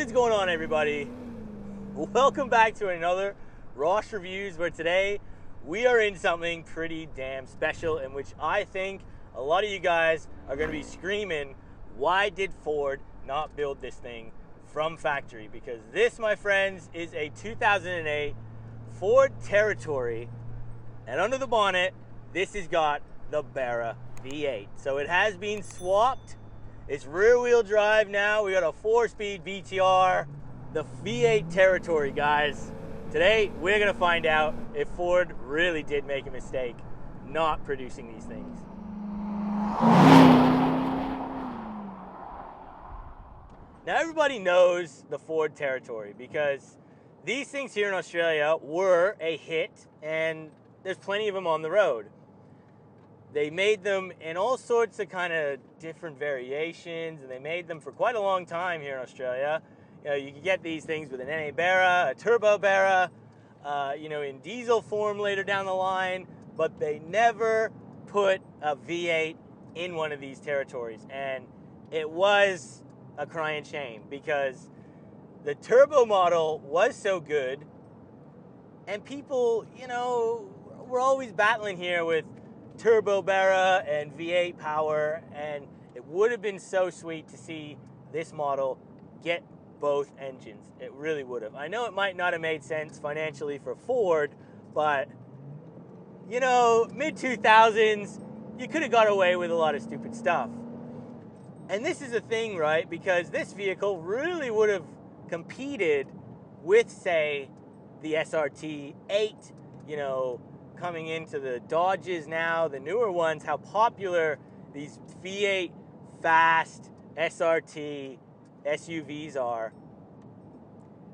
is going on, everybody? Welcome back to another Ross Reviews, where today we are in something pretty damn special, in which I think a lot of you guys are going to be screaming, why did Ford not build this thing from factory? Because this, my friends, is a 2008 Ford Territory, and under the bonnet, this has got the Barra V8. So it has been swapped. It's rear-wheel drive now. We got a 4-speed VTR, the V8 Territory, guys. Today, we're gonna find out if Ford really did make a mistake not producing these things. Now, everybody knows the Ford Territory because these things here in Australia were a hit, and there's plenty of them on the road. They made them in all sorts of kind of different variations, and they made them for quite a long time here in Australia. You know, you can get these things with an NA Barra, a Turbo Barra, in diesel form later down the line, but they never put a V8 in one of these Territories, and it was a crying shame because the turbo model was so good, and people, we're always battling here with Turbo Barra and V8 power, and it would have been so sweet to see this model get both engines. It really would have. I know it might not have made sense financially for Ford, but mid-2000s, you could have got away with a lot of stupid stuff. And this is a thing, right? Because this vehicle really would have competed with, say, the SRT 8, coming into the Dodges now, the newer ones, how popular these V8 fast SRT SUVs are.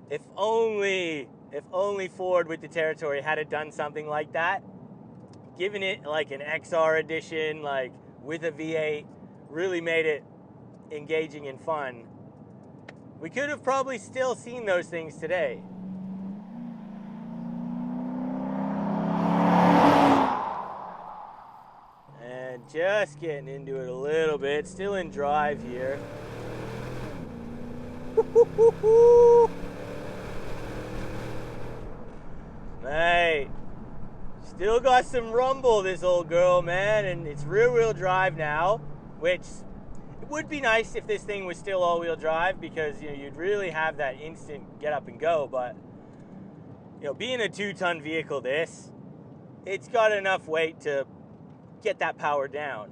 If only Ford with the Territory had done something like that, given it like an XR edition, like with a V8, really made it engaging and fun, we could have probably still seen those things today. Just getting into it a little bit, still in drive here. Mate, still got some rumble, this old girl, man, and it's rear-wheel drive now, which it would be nice if this thing was still all-wheel drive, because you'd really have that instant get up and go. But being a 2-ton vehicle, it's got enough weight to get that power down.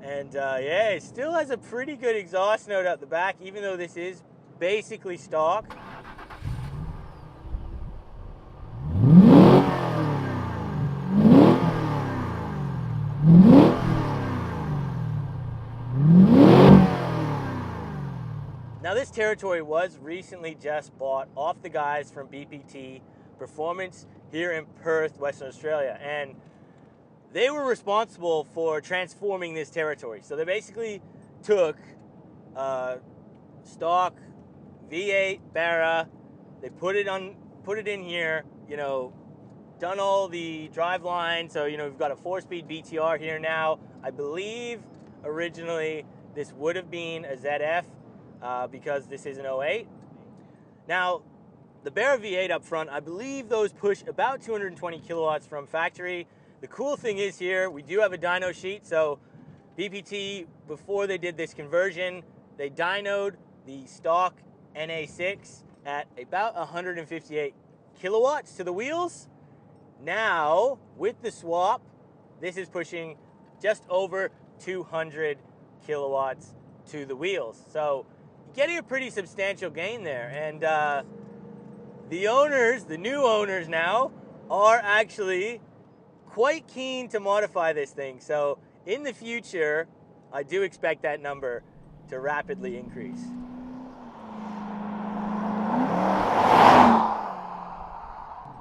And it still has a pretty good exhaust note out the back, even though this is basically stock. Now, this Territory was recently just bought off the guys from BPT Performance here in Perth, Western Australia, and they were responsible for transforming this Territory. So they basically took stock V8 Barra, they put it in here, done all the drive line. So we've got a 4-speed VTR here now. I believe originally this would have been a ZF because this is an 08. Now, the Barra V8 up front, I believe those push about 220 kilowatts from factory. The cool thing is here, we do have a dyno sheet. So BPT, before they did this conversion, they dynoed the stock NA6 at about 158 kilowatts to the wheels. Now, with the swap, this is pushing just over 200 kilowatts to the wheels. So you're getting a pretty substantial gain there. And the new owners now, are actually quite keen to modify this thing. So in the future, I do expect that number to rapidly increase.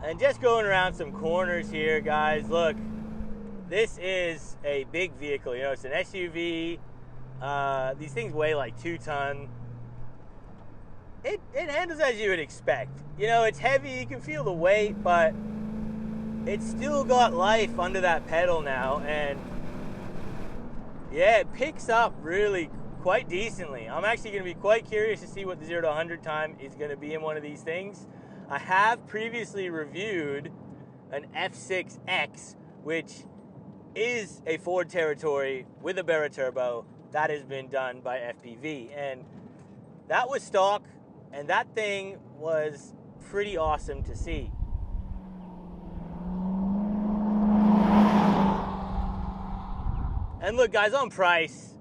And just going around some corners here, guys, look, this is a big vehicle. It's an SUV. These things weigh like 2 tons. It handles as you would expect. It's heavy, you can feel the weight, but it's still got life under that pedal now, and yeah, it picks up really quite decently. I'm actually going to be quite curious to see what the 0 to 100 time is going to be in one of these things. I have previously reviewed an F6X, which is a Ford Territory with a Barra turbo that has been done by FPV, and that was stock, and that thing was pretty awesome to see. And look, guys, on price,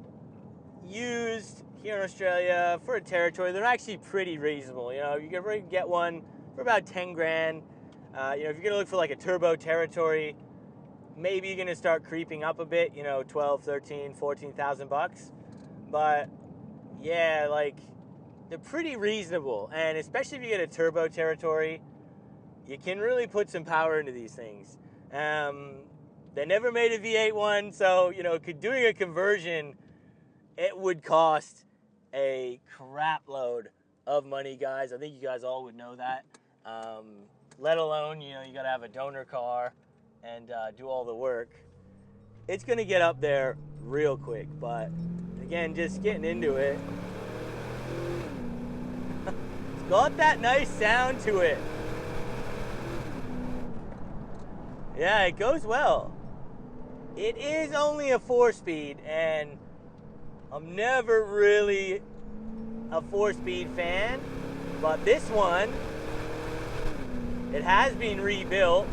used here in Australia for a Territory, they're actually pretty reasonable. You know, you can get one for about 10 grand. You know, if you're gonna look for like a turbo Territory, maybe you're gonna start creeping up a bit, you know, 12, 13, 14,000 bucks. But yeah, like, they're pretty reasonable. And especially if you get a turbo Territory, you can really put some power into these things. They never made a V8 one, so, you know, doing a conversion, it would cost a crap load of money, guys. I think you guys all would know that. Let alone, you know, you gotta have a donor car and do all the work. It's gonna get up there real quick, but again, just getting into it. It's got that nice sound to it. Yeah, it goes well. It is only a 4-speed, and I'm never really a 4-speed fan, but this one, it has been rebuilt,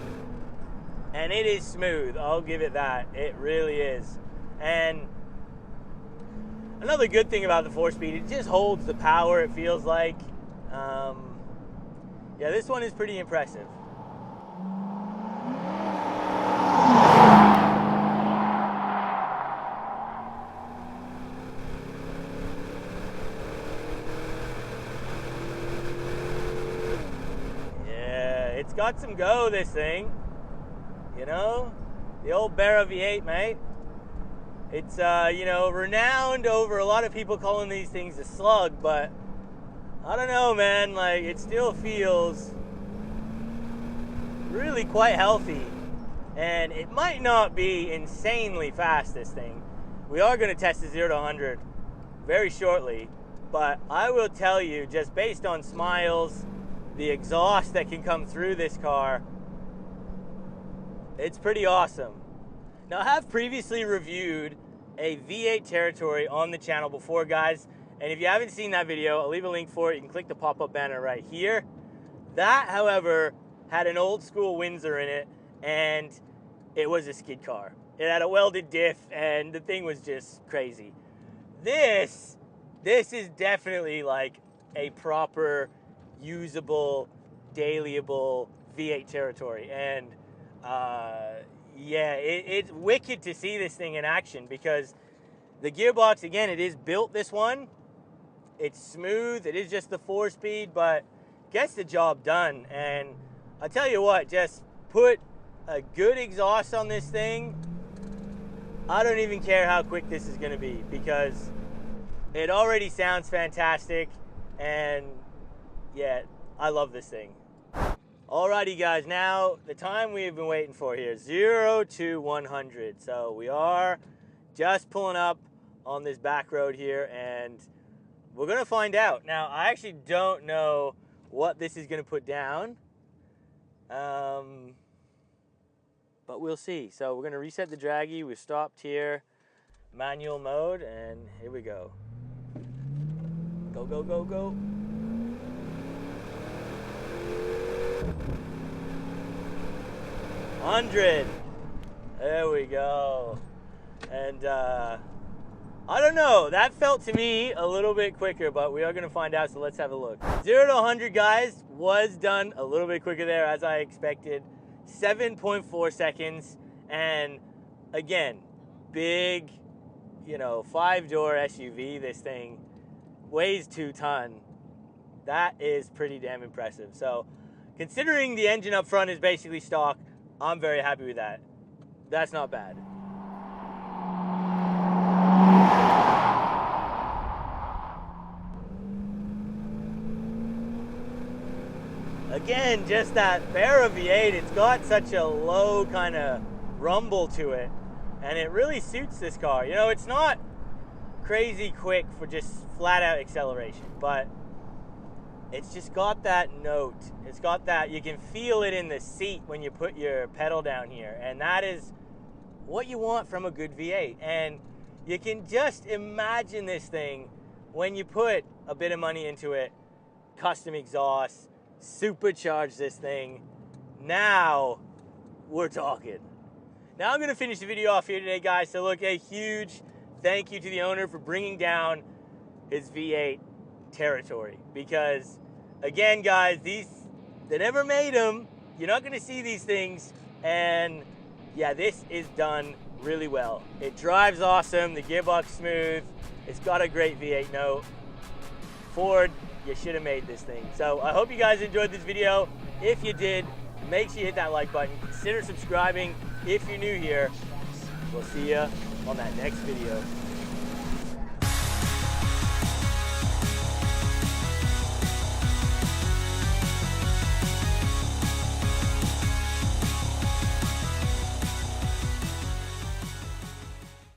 and it is smooth. I'll give it that. It really is. And another good thing about the 4-speed, it just holds the power, it feels like. Yeah, this one is pretty impressive. It's got some go, this thing. You know, the old Barra V8, mate. It's, you know, renowned over a lot of people calling these things a slug, but I don't know, man. Like, it still feels really quite healthy. And it might not be insanely fast, this thing. We are going to test the 0 to 100 very shortly, but I will tell you, just based on smiles, the exhaust that can come through this car, it's pretty awesome. Now, I have previously reviewed a V8 Territory on the channel before, guys, and if you haven't seen that video, I'll leave a link for it. You can click the pop-up banner right here. That, however, had an old school Windsor in it, and it was a skid car. It had a welded diff, and the thing was just crazy. This is definitely like a proper usable, dailyable V8 Territory, and yeah, it's wicked to see this thing in action, because the gearbox, again, it is built, this one, it's smooth, it is just the 4-speed, but gets the job done. And I tell you what, just put a good exhaust on this thing, I don't even care how quick this is going to be, because it already sounds fantastic. And yeah, I love this thing. Alrighty, guys, now the time we've been waiting for here, 0 to 100. So we are just pulling up on this back road here, and we're gonna find out. Now, I actually don't know what this is gonna put down, but we'll see. So we're gonna reset the draggy. We've stopped here, manual mode, and here we go. Go, go, go, go. 100. There we go. And I don't know, that felt to me a little bit quicker, but we are going to find out, so let's have a look. 0 to 100, guys, was done a little bit quicker there, as I expected. 7.4 seconds. And again, big, you know, 5-door SUV. This thing weighs 2 tons. That is pretty damn impressive. So considering the engine up front is basically stock, I'm very happy with that. That's not bad. Again, just that Barra V8, it's got such a low kind of rumble to it, and it really suits this car. You know, it's not crazy quick for just flat out acceleration, but it's just got that note. It's got that, you can feel it in the seat when you put your pedal down here, and that is what you want from a good V8. And you can just imagine this thing when you put a bit of money into it, custom exhaust, supercharge this thing. Now we're talking. Now I'm gonna finish the video off here today, guys. So look, a huge thank you to the owner for bringing down his V8 territory, because again, guys, they never made them. You're not gonna see these things, and yeah, this is done really well. It drives awesome, the gearbox smooth, it's got a great V8 note. Ford, you should have made this thing. So I hope you guys enjoyed this video. If you did, make sure you hit that like button. Consider subscribing if you're new here. We'll see you on that next video.